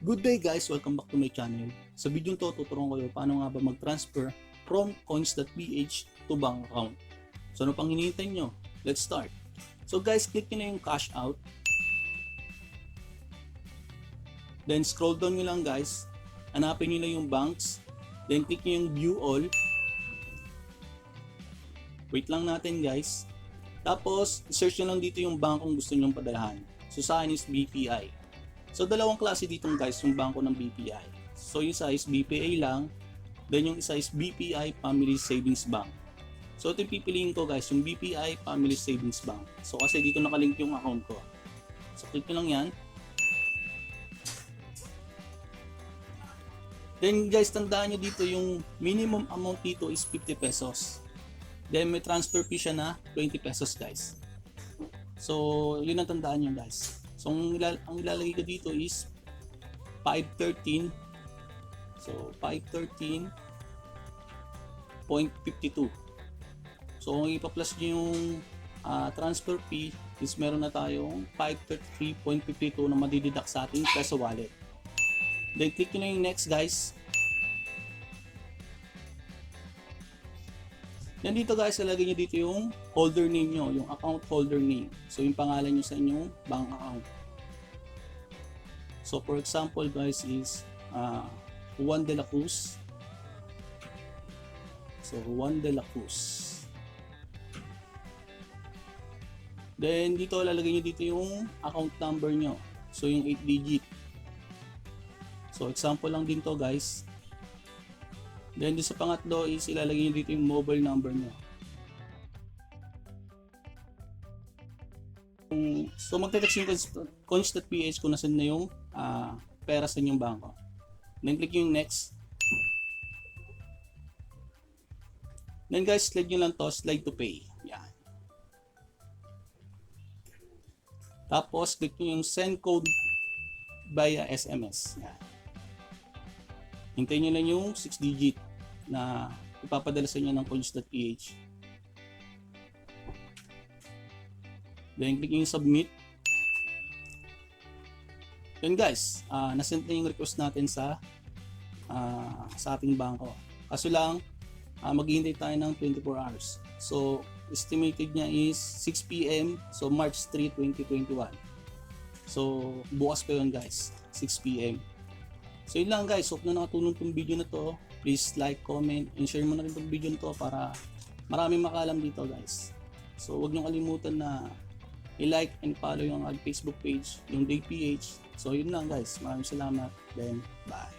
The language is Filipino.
Good day guys! Welcome back to my channel. Sa video to, tuturuan ko kayo paano nga ba mag-transfer from Coins.ph to bank account. So ano pang hinihintay nyo? Let's start. So guys, click nyo na yung cash out. Then scroll down nyo lang guys. Hanapin nyo na yung banks. Then click nyo yung view all. Wait lang natin guys. Tapos, search nyo lang dito yung bank kung gusto nyo padalahan. So sa akin is BPI. So dalawang klase dito guys yung bangko ng BPI. So yung isa is BPI lang, then yung isa is BPI Family Savings Bank. So ito yung pipiliin ko guys, yung BPI Family Savings Bank. So kasi dito nakalink yung account ko. So click nyo lang yan. Then guys, tandaan nyo dito yung minimum amount dito is 50 pesos. Then may transfer fee siya na 20 pesos guys. So yun ang tandaan nyo guys. So ang ilalagay ko dito is 513. So 513.52. So kung ipa-plus nyo yung transfer fee is meron na tayong 533.52 na madideduct sa ating peso wallet. Then click nyo na yung next guys. Then dito guys, ilagay nyo dito yung holder name nyo, yung account holder name. So yung pangalan nyo sa inyong bank account. So for example guys is Juan de la Cruz. So Juan de la Cruz. Then dito lalagay nyo dito yung account number nyo. So yung 8 digit. So example lang din to guys. Then sa pangatlo is ilalagay nyo dito yung mobile number nyo. So magte-text yung Coins.ph kung nasan na yung pera sa inyong bangko. Then click yung next. Then guys, slide nyo lang to, slide to pay. Yan. Tapos click nyo yung send code via SMS. Yan. Hintayin nyo lang yung 6 digit na ipapadala sa inyo ng Coins.ph. Then click yung submit. Then guys, nasend na yung request natin sa ating bangko. Kaso lang, maghihintay tayo ng 24 hours. So estimated niya is 6 PM, so March 3, 2021. So bukas pa yun guys, 6 PM. So yun lang guys, hope na nakatulong tong video na to. Please like, comment, and share mo na rin tong video na to para maraming makalam dito guys. So huwag nyo kalimutan na i-like and follow yung Facebook page, yung PH. So yun lang guys, maraming salamat, then bye.